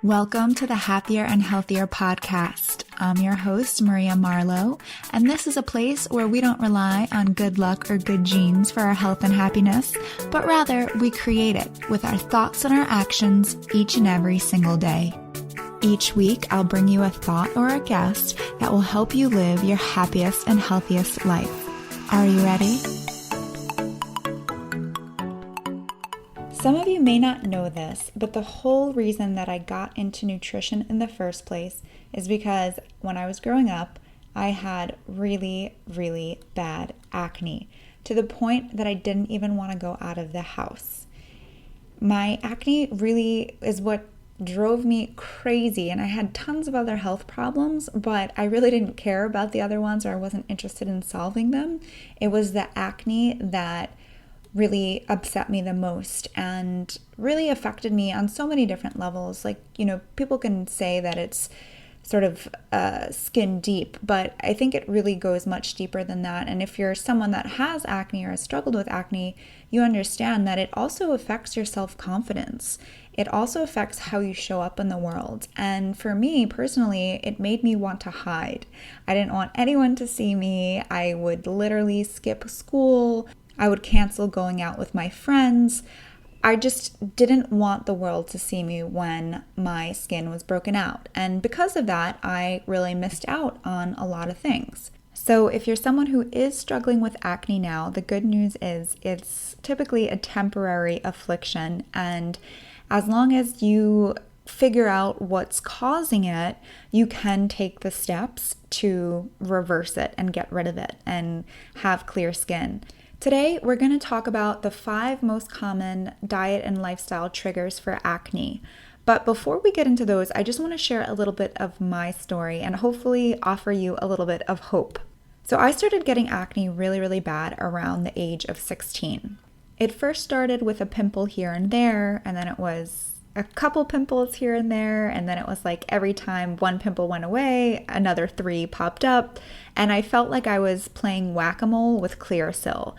Welcome to the Happier and Healthier podcast. I'm your host, Maria Marlowe, and this is a place where we don't rely on good luck or good genes for our health and happiness, but rather we create it with our thoughts and our actions each and every single day. Each week, I'll bring you a thought or a guest that will help you live your happiest and healthiest life. Are you ready? Some of you may not know this, but the whole reason that I got into nutrition in the first place is because when I was growing up, I had really, really bad acne to the point that I didn't even want to go out of the house. My acne really is what drove me crazy, and I had tons of other health problems, but I really didn't care about the other ones, or I wasn't interested in solving them. It was the acne that really upset me the most and really affected me on so many different levels. Like, people can say that it's sort of skin deep, but I think it really goes much deeper than that. And if you're someone that has acne or has struggled with acne, you understand that it also affects your self-confidence. It also affects how you show up in the world. And for me personally, it made me want to hide. I didn't want anyone to see me. I would literally skip school. I would cancel going out with my friends. I just didn't want the world to see me when my skin was broken out. And because of that, I really missed out on a lot of things. So if you're someone who is struggling with acne now, the good news is it's typically a temporary affliction. And as long as you figure out what's causing it, you can take the steps to reverse it and get rid of it and have clear skin. Today, we're going to talk about the 5 most common diet and lifestyle triggers for acne. But before we get into those, I just want to share a little bit of my story and hopefully offer you a little bit of hope. So I started getting acne really, really bad around the age of 16. It first started with a pimple here and there, and then it was a couple pimples here and there, and then it was like every time one pimple went away, another 3 popped up, and I felt like I was playing whack-a-mole with Clearasil.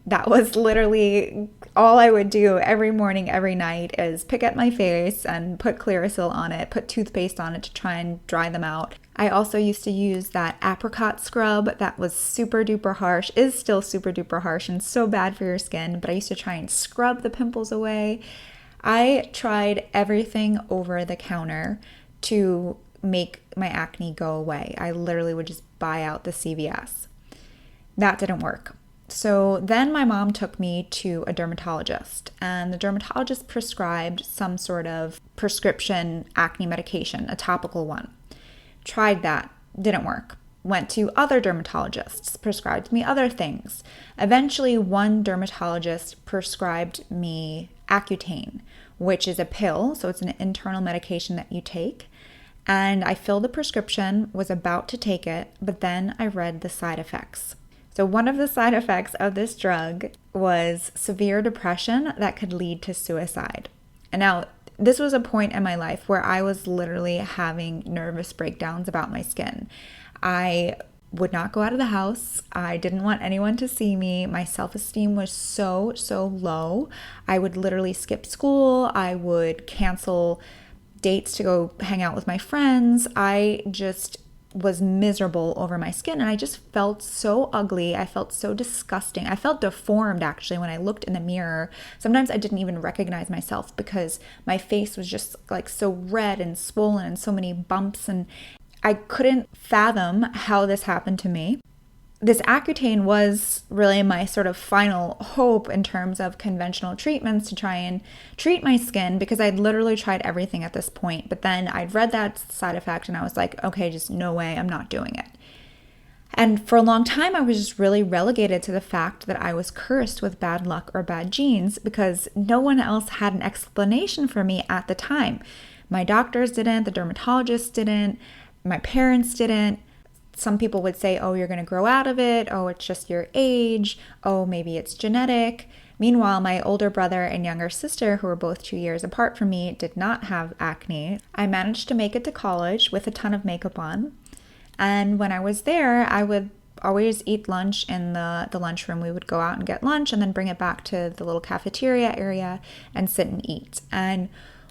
That was literally all I would do every morning, every night, is pick at my face and put Clearasil on it, put toothpaste on it to try and dry them out. I also used to use that apricot scrub that was super duper harsh, is still super duper harsh and so bad for your skin, but I used to try and scrub the pimples away. I tried everything over the counter to make my acne go away. I literally would just buy out the CVS. That didn't work. So then my mom took me to a dermatologist, and the dermatologist prescribed some sort of prescription acne medication, a topical one. Tried that, didn't work. Went to other dermatologists, prescribed me other things. Eventually, one dermatologist prescribed me Accutane, which is a pill, so it's an internal medication that you take. And I filled the prescription, was about to take it, but then I read the side effects. So one of the side effects of this drug was severe depression that could lead to suicide. And now, this was a point in my life where I was literally having nervous breakdowns about my skin. I would not go out of the house. I didn't want anyone to see me. My self-esteem was so low. I would literally skip school. I would cancel dates to go hang out with my friends. I just was miserable over my skin, and I just felt so ugly. I felt so disgusting. I felt deformed actually when I looked in the mirror. Sometimes I didn't even recognize myself because my face was just like so red and swollen and so many bumps, and I couldn't fathom how this happened to me. This Accutane was really my sort of final hope in terms of conventional treatments to try and treat my skin, because I'd literally tried everything at this point. But then I'd read that side effect and I was like, okay, just no way, I'm not doing it. And for a long time, I was just really relegated to the fact that I was cursed with bad luck or bad genes because no one else had an explanation for me at the time. My doctors didn't, the dermatologists didn't, my parents didn't. Some people would say, oh, you're going to grow out of it. Oh, it's just your age. Oh, maybe it's genetic. Meanwhile, my older brother and younger sister, who were both 2 years apart from me, did not have acne. I managed to make it to college with a ton of makeup on. And when I was there, I would always eat lunch in the lunchroom. We would go out and get lunch and then bring it back to the little cafeteria area and sit and eat. And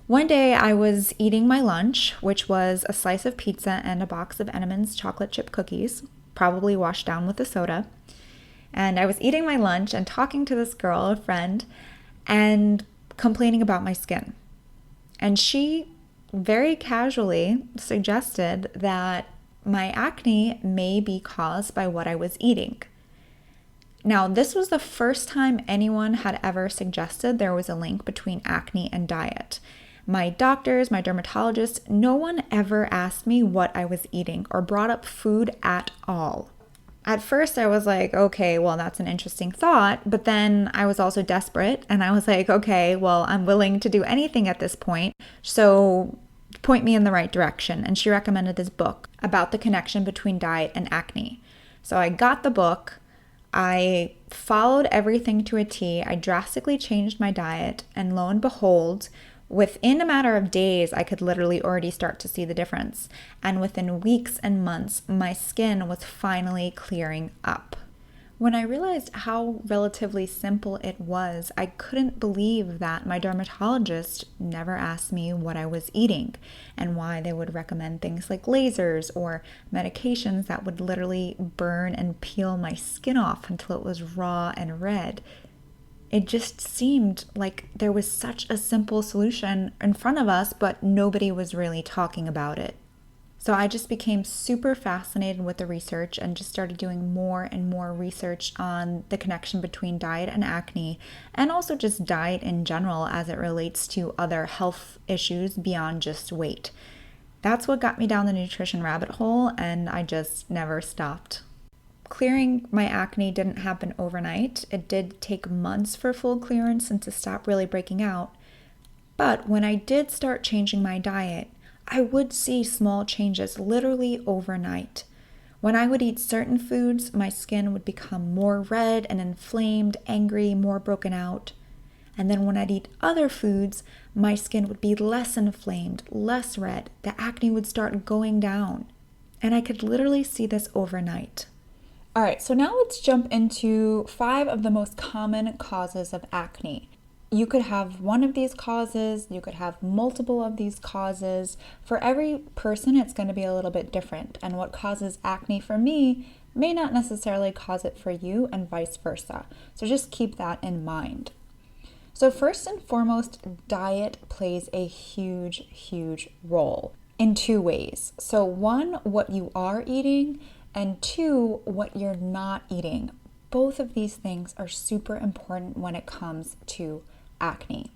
One day I was eating my lunch, which was a slice of pizza and a box of Entenmann's chocolate chip cookies, probably washed down with a soda. And I was eating my lunch and talking to this girl, a friend, and complaining about my skin. And she very casually suggested that my acne may be caused by what I was eating. Now, this was the first time anyone had ever suggested there was a link between acne and diet. My doctors, my dermatologists, no one ever asked me what I was eating or brought up food at all. At first, I was like, okay, well, that's an interesting thought. But then I was also desperate and I was like, okay, well, I'm willing to do anything at this point. So point me in the right direction. And she recommended this book about the connection between diet and acne. So I got the book. I followed everything to a T. I drastically changed my diet. And lo and behold, within a matter of days, I could literally already start to see the difference. And within weeks and months, my skin was finally clearing up. When I realized how relatively simple it was, I couldn't believe that my dermatologist never asked me what I was eating and why they would recommend things like lasers or medications that would literally burn and peel my skin off until it was raw and red. It just seemed like there was such a simple solution in front of us, but nobody was really talking about it. So I just became super fascinated with the research and just started doing more and more research on the connection between diet and acne, and also just diet in general as it relates to other health issues beyond just weight. That's what got me down the nutrition rabbit hole, and I just never stopped. Clearing my acne didn't happen overnight. It did take months for full clearance and to stop really breaking out. But when I did start changing my diet, I would see small changes literally overnight. When I would eat certain foods, my skin would become more red and inflamed, angry, more broken out. And then when I'd eat other foods, my skin would be less inflamed, less red. The acne would start going down. And I could literally see this overnight. All right, so now let's jump into 5 of the most common causes of acne. You could have one of these causes, you could have multiple of these causes. For every person, it's going to be a little bit different. And what causes acne for me may not necessarily cause it for you, and vice versa. So just keep that in mind. So first and foremost, diet plays a huge, huge role in 2 ways. So 1, what you are eating, and 2, what you're not eating. Both of these things are super important when it comes to acne.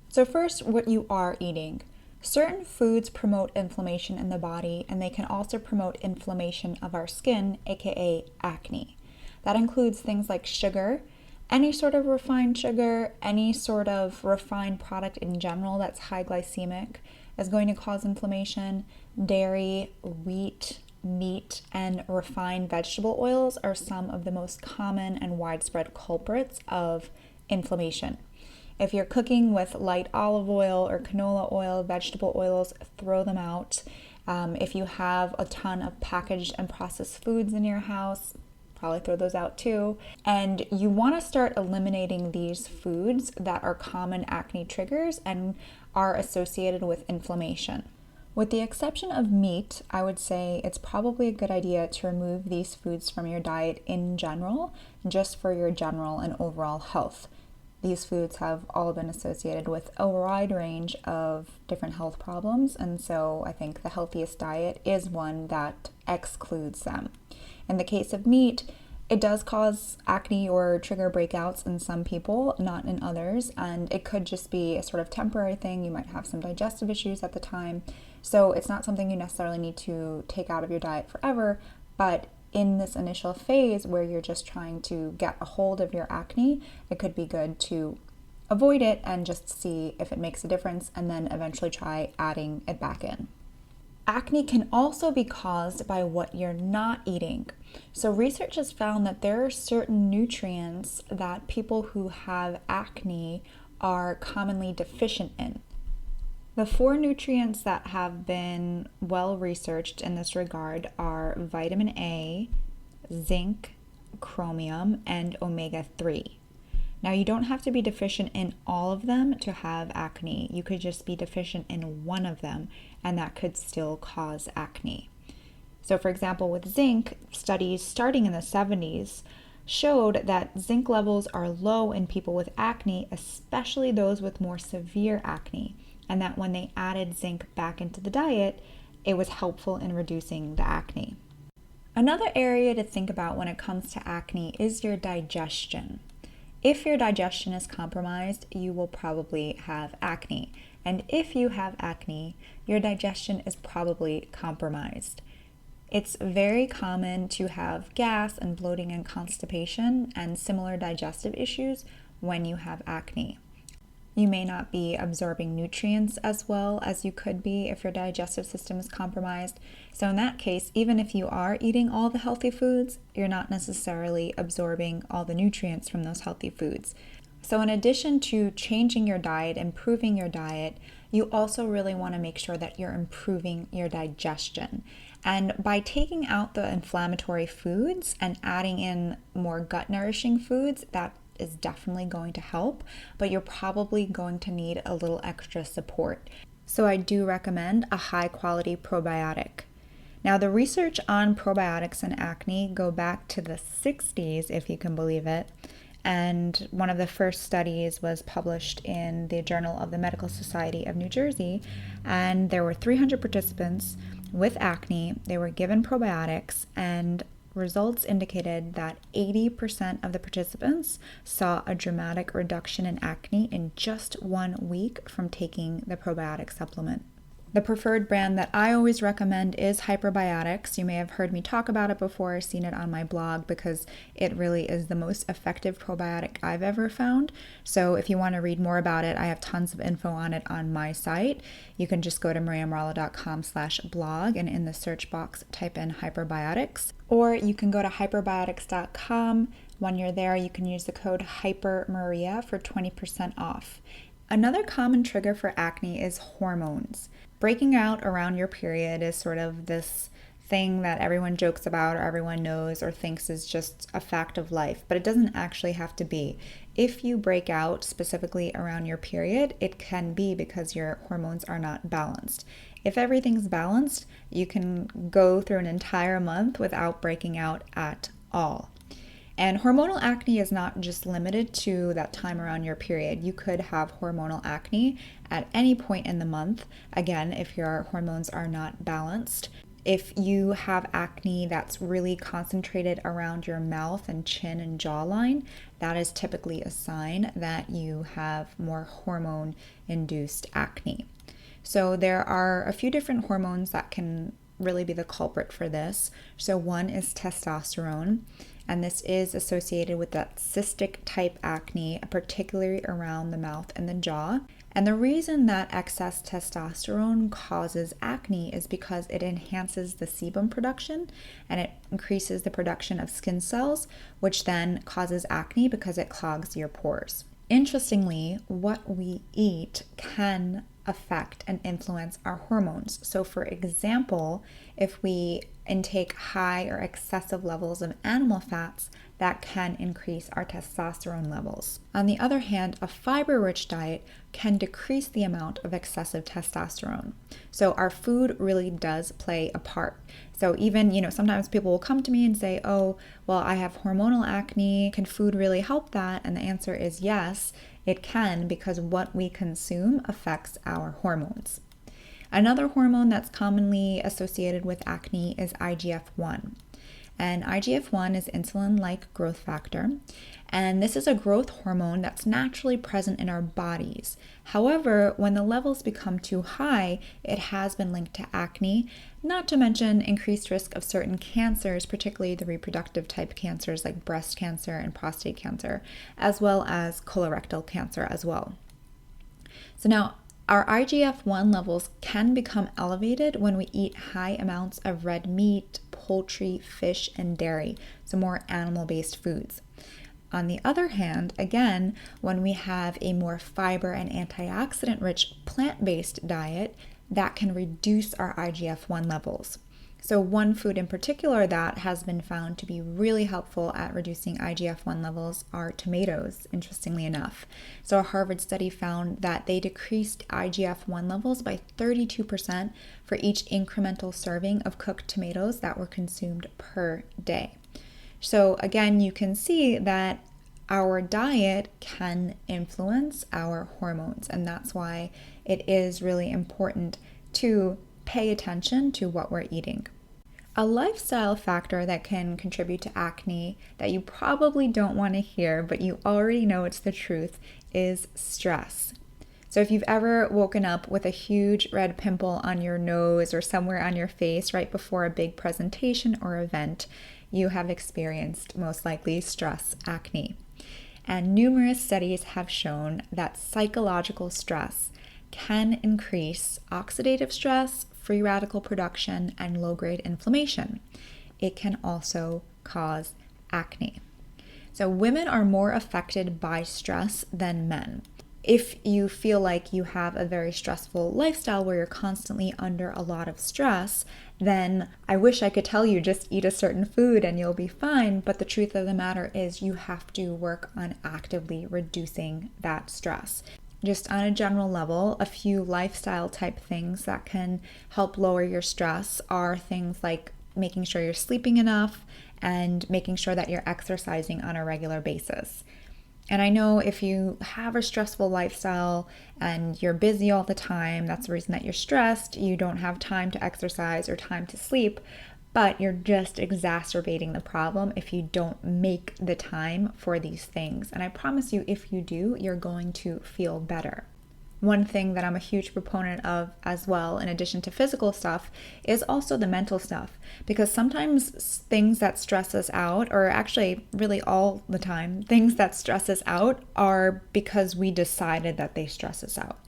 So first, what you are eating. Certain foods promote inflammation in the body, and they can also promote inflammation of our skin, aka acne. That includes things like sugar, any sort of refined sugar, any sort of refined product in general that's high glycemic is going to cause inflammation. Dairy, wheat, meat, and refined vegetable oils are some of the most common and widespread culprits of inflammation. If you're cooking with light olive oil or canola oil, vegetable oils, throw them out. If you have a ton of packaged and processed foods in your house, probably throw those out too. And you want to start eliminating these foods that are common acne triggers and are associated with inflammation. With the exception of meat, I would say it's probably a good idea to remove these foods from your diet in general, just for your general and overall health. These foods have all been associated with a wide range of different health problems, and so I think the healthiest diet is one that excludes them. In the case of meat, it does cause acne or trigger breakouts in some people, not in others, and it could just be a sort of temporary thing. You might have some digestive issues at the time, so it's not something you necessarily need to take out of your diet forever, but in this initial phase where you're just trying to get a hold of your acne, it could be good to avoid it and just see if it makes a difference, and then eventually try adding it back in. Acne can also be caused by what you're not eating. So research has found that there are certain nutrients that people who have acne are commonly deficient in. The 4 nutrients that have been well researched in this regard are vitamin A, zinc, chromium, and omega-3. Now, you don't have to be deficient in all of them to have acne. You could just be deficient in one of them, and that could still cause acne. So, for example, with zinc, studies starting in the 70s showed that zinc levels are low in people with acne, especially those with more severe acne, and that when they added zinc back into the diet, it was helpful in reducing the acne. Another area to think about when it comes to acne is your digestion. If your digestion is compromised, you will probably have acne. And if you have acne, your digestion is probably compromised. It's very common to have gas and bloating and constipation and similar digestive issues when you have acne. You may not be absorbing nutrients as well as you could be if your digestive system is compromised. So in that case, even if you are eating all the healthy foods, you're not necessarily absorbing all the nutrients from those healthy foods. So in addition to changing your diet, improving your diet, you also really want to make sure that you're improving your digestion. And by taking out the inflammatory foods and adding in more gut nourishing foods, that is definitely going to help, but you're probably going to need a little extra support. So I do recommend a high quality probiotic. Now, the research on probiotics and acne go back to the 60s, if you can believe it. And one of the first studies was published in the Journal of the Medical Society of New Jersey. And there were 300 participants with acne. They were given probiotics, and results indicated that 80% of the participants saw a dramatic reduction in acne in just 1 week from taking the probiotic supplement. The preferred brand that I always recommend is Hyperbiotics. You may have heard me talk about it before or seen it on my blog because it really is the most effective probiotic I've ever found. So if you want to read more about it, I have tons of info on it on my site. You can just go to mariamarlowe.com/blog and in the search box type in Hyperbiotics. Or you can go to hyperbiotics.com. When you're there, you can use the code HYPERMARIA for 20% off. Another common trigger for acne is hormones. Breaking out around your period is sort of this thing that everyone jokes about or everyone knows or thinks is just a fact of life, but it doesn't actually have to be. If you break out specifically around your period, it can be because your hormones are not balanced. If everything's balanced, you can go through an entire month without breaking out at all. And hormonal acne is not just limited to that time around your period. You could have hormonal acne at any point in the month, again, if your hormones are not balanced. If you have acne that's really concentrated around your mouth and chin and jawline, that is typically a sign that you have more hormone-induced acne. So there are a few different hormones that can really be the culprit for this. So one is testosterone, and this is associated with that cystic type acne, particularly around the mouth and the jaw. And the reason that excess testosterone causes acne is because it enhances the sebum production and it increases the production of skin cells, which then causes acne because it clogs your pores. Interestingly, what we eat can affect and influence our hormones. So for example, if we intake high or excessive levels of animal fats, that can increase our testosterone levels. On the other hand, a fiber-rich diet can decrease the amount of excessive testosterone. So our food really does play a part. So even, sometimes people will come to me and say, oh, well, I have hormonal acne. Can food really help that? And the answer is yes, it can, because what we consume affects our hormones. Another hormone that's commonly associated with acne is IGF-1. And IGF-1 is insulin-like growth factor, and this is a growth hormone that's naturally present in our bodies. However, when the levels become too high, it has been linked to acne, not to mention increased risk of certain cancers, particularly the reproductive type cancers like breast cancer and prostate cancer, as well as colorectal cancer as well. So now, our IGF-1 levels can become elevated when we eat high amounts of red meat, poultry, fish, and dairy, so more animal-based foods. On the other hand, again, when we have a more fiber and antioxidant-rich plant-based diet, that can reduce our IGF-1 levels. So one food in particular that has been found to be really helpful at reducing IGF-1 levels are tomatoes, interestingly enough. So a Harvard study found that they decreased IGF-1 levels by 32% for each incremental serving of cooked tomatoes that were consumed per day. So again, you can see that our diet can influence our hormones, and that's why it is really important to pay attention to what we're eating. A lifestyle factor that can contribute to acne that you probably don't want to hear, but you already know it's the truth, is stress. So if you've ever woken up with a huge red pimple on your nose or somewhere on your face right before a big presentation or event, you have experienced most likely stress acne. And numerous studies have shown that psychological stress can increase oxidative stress, free radical production, and low-grade inflammation. It can also cause acne. So women are more affected by stress than men. If you feel like you have a very stressful lifestyle where you're constantly under a lot of stress, then I wish I could tell you just eat a certain food and you'll be fine. But the truth of the matter is you have to work on actively reducing that stress. Just on a general level, a few lifestyle type things that can help lower your stress are things like making sure you're sleeping enough and making sure that you're exercising on a regular basis. And I know if you have a stressful lifestyle and you're busy all the time, that's the reason that you're stressed. You don't have time to exercise or time to sleep, but you're just exacerbating the problem if you don't make the time for these things. And I promise you, if you do, you're going to feel better. One thing that I'm a huge proponent of as well, in addition to physical stuff, is also the mental stuff. Because sometimes things that stress us out, or actually really all the time, things that stress us out are because we decided that they stress us out.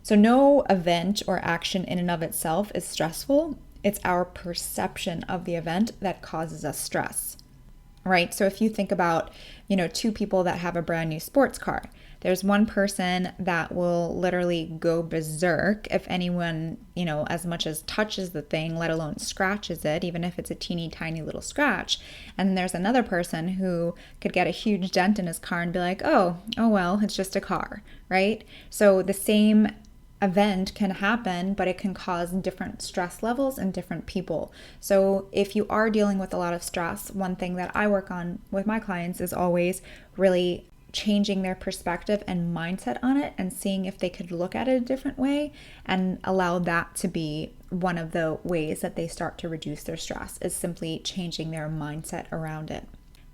So no event or action in and of itself is stressful. It's our perception of the event that causes us stress, right? So if you think about, two people that have a brand new sports car, there's one person that will literally go berserk if anyone, as much as touches the thing, let alone scratches it, even if it's a teeny tiny little scratch. And then there's another person who could get a huge dent in his car and be like, oh well, it's just a car, right? So the same event can happen, but it can cause different stress levels in different people. So if you are dealing with a lot of stress, one thing that I work on with my clients is always really changing their perspective and mindset on it and seeing if they could look at it a different way and allow that to be one of the ways that they start to reduce their stress, is simply changing their mindset around it.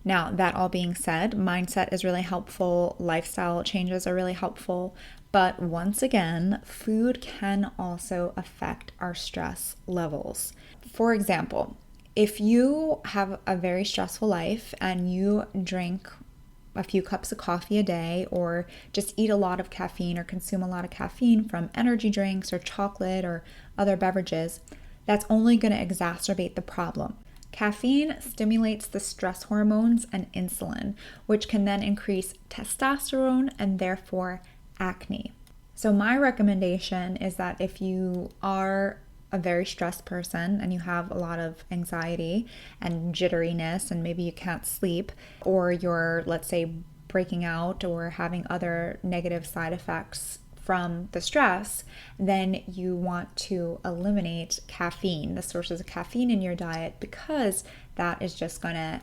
Now, that all being said, mindset is really helpful, lifestyle changes are really helpful, but once again, food can also affect our stress levels. For example, if you have a very stressful life and you drink a few cups of coffee a day, or just eat a lot of caffeine or consume a lot of caffeine from energy drinks or chocolate or other beverages, that's only going to exacerbate the problem. Caffeine stimulates the stress hormones and insulin, which can then increase testosterone and therefore acne. So my recommendation is that if you are a very stressed person and you have a lot of anxiety and jitteriness and maybe you can't sleep, or you're, let's say, breaking out or having other negative side effects from the stress, then you want to eliminate caffeine, the sources of caffeine in your diet, because that is just going to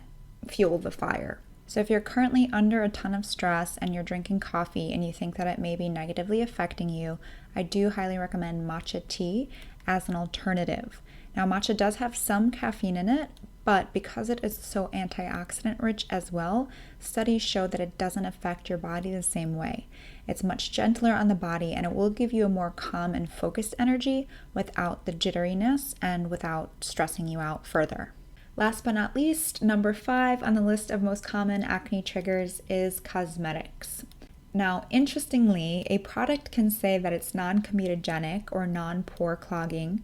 fuel the fire. So if you're currently under a ton of stress and you're drinking coffee and you think that it may be negatively affecting you, I do highly recommend matcha tea as an alternative. Now, matcha does have some caffeine in it, but because it is so antioxidant rich as well, studies show that it doesn't affect your body the same way. It's much gentler on the body and it will give you a more calm and focused energy without the jitteriness and without stressing you out further. Last but not least, number 5 on the list of most common acne triggers is cosmetics. Now, interestingly, a product can say that it's non-comedogenic or non-pore clogging,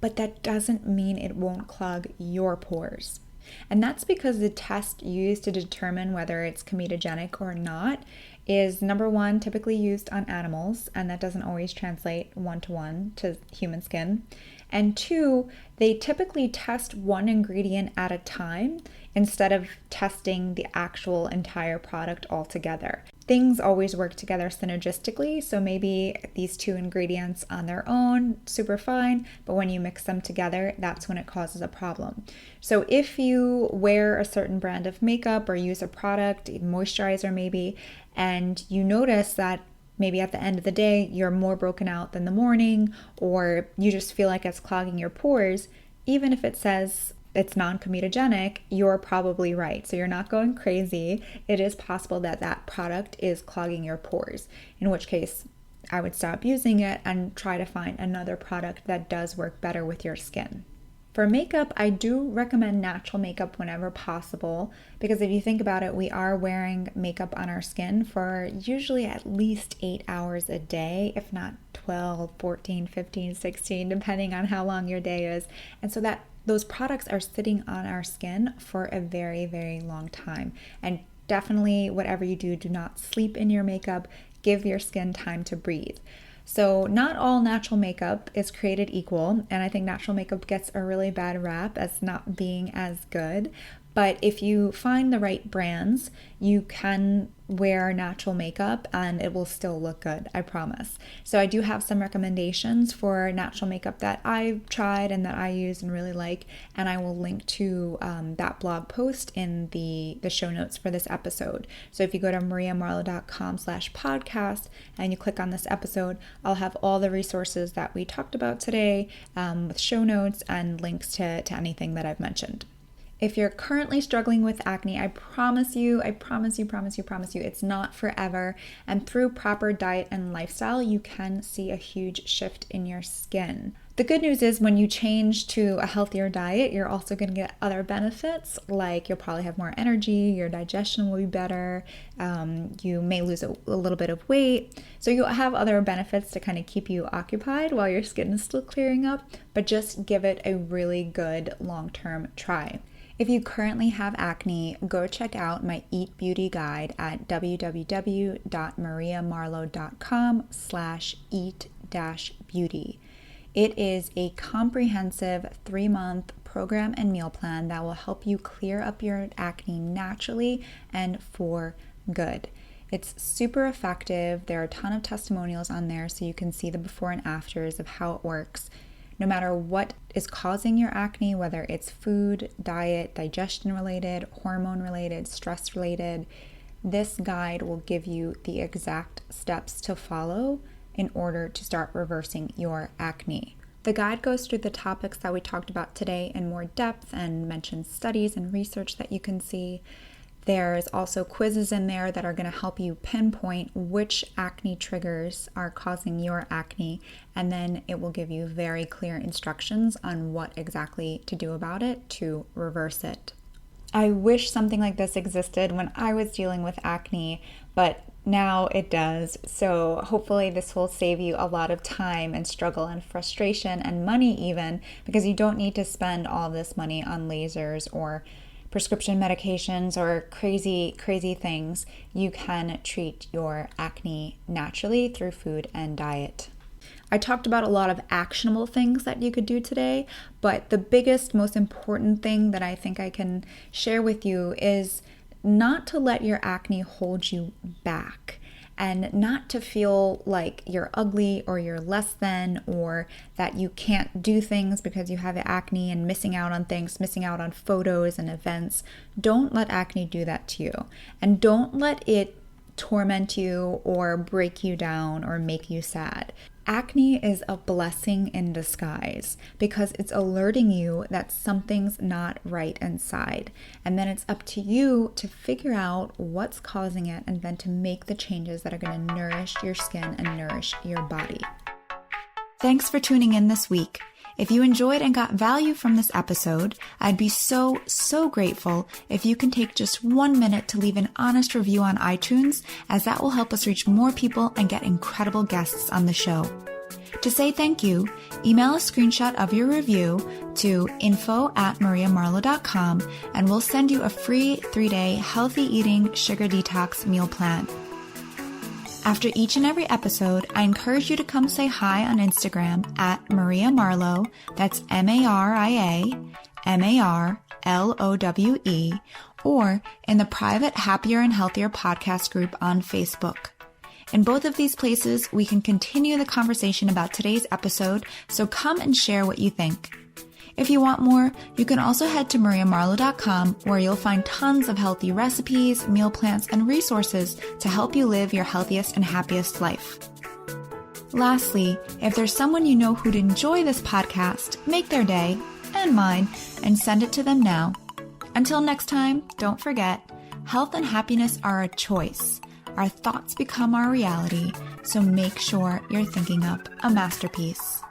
but that doesn't mean it won't clog your pores. And that's because the test used to determine whether it's comedogenic or not is number one, typically used on animals, and that doesn't always translate one-to-one to human skin. And two, they typically test one ingredient at a time instead of testing the actual entire product altogether. Things always work together synergistically, so maybe these two ingredients on their own, super fine, but when you mix them together, that's when it causes a problem. So if you wear a certain brand of makeup or use a product, moisturizer maybe, and you notice that maybe at the end of the day, you're more broken out than the morning, or you just feel like it's clogging your pores, even if it says it's non-comedogenic, you're probably right. So you're not going crazy. It is possible that that product is clogging your pores, in which case I would stop using it and try to find another product that does work better with your skin. For makeup, I do recommend natural makeup whenever possible, because if you think about it, we are wearing makeup on our skin for usually at least 8 hours a day, if not 12, 14, 15, 16, depending on how long your day is. And so that those products are sitting on our skin for a very, very long time. And definitely, whatever you do, do not sleep in your makeup. Give your skin time to breathe. So not all natural makeup is created equal, and I think natural makeup gets a really bad rap as not being as good. But if you find the right brands, you can wear natural makeup and it will still look good, I promise. So I do have some recommendations for natural makeup that I've tried and that I use and really like, and I will link to that blog post in the show notes for this episode. So if you go to mariamarlowe.com/podcast and you click on this episode, I'll have all the resources that we talked about today with show notes and links to anything that I've mentioned. If you're currently struggling with acne, I promise you, it's not forever. And through proper diet and lifestyle, you can see a huge shift in your skin. The good news is when you change to a healthier diet, you're also going to get other benefits, like you'll probably have more energy, your digestion will be better, you may lose a little bit of weight. So you'll have other benefits to kind of keep you occupied while your skin is still clearing up, but just give it a really good long-term try. If you currently have acne, go check out my Eat Beauty guide at www.mariamarlowe.com/eat-beauty. It is a comprehensive 3-month program and meal plan that will help you clear up your acne naturally and for good. It's super effective. There are a ton of testimonials on there so you can see the before and afters of how it works. No matter what is causing your acne, whether it's food, diet, digestion related, hormone related, stress related, this guide will give you the exact steps to follow in order to start reversing your acne. The guide goes through the topics that we talked about today in more depth and mentions studies and research that you can see. There's also quizzes in there that are going to help you pinpoint which acne triggers are causing your acne, and then it will give you very clear instructions on what exactly to do about it to reverse it. I wish something like this existed when I was dealing with acne, but now it does. So hopefully this will save you a lot of time and struggle and frustration and money even, because you don't need to spend all this money on lasers or prescription medications or crazy things. You can treat your acne naturally through food and diet. I talked about a lot of actionable things that you could do today, but the biggest, most important thing that I think I can share with you is not to let your acne hold you back, and not to feel like you're ugly or you're less than, or that you can't do things because you have acne and missing out on things, missing out on photos and events. Don't let acne do that to you, and don't let it torment you or break you down or make you sad. Acne is a blessing in disguise because it's alerting you that something's not right inside. And then it's up to you to figure out what's causing it and then to make the changes that are going to nourish your skin and nourish your body. Thanks for tuning in this week. If you enjoyed and got value from this episode, I'd be so grateful if you can take just 1 minute to leave an honest review on iTunes, as that will help us reach more people and get incredible guests on the show. To say thank you, email a screenshot of your review to info@mariamarlowe.com and we'll send you a free 3-day healthy eating sugar detox meal plan. After each and every episode, I encourage you to come say hi on Instagram at Maria Marlowe, that's MariaMarlowe, or in the private Happier and Healthier podcast group on Facebook. In both of these places, we can continue the conversation about today's episode, so come and share what you think. If you want more, you can also head to mariamarlowe.com, where you'll find tons of healthy recipes, meal plans, and resources to help you live your healthiest and happiest life. Lastly, if there's someone you know who'd enjoy this podcast, make their day, and mine, and send it to them now. Until next time, don't forget, health and happiness are a choice. Our thoughts become our reality, so make sure you're thinking up a masterpiece.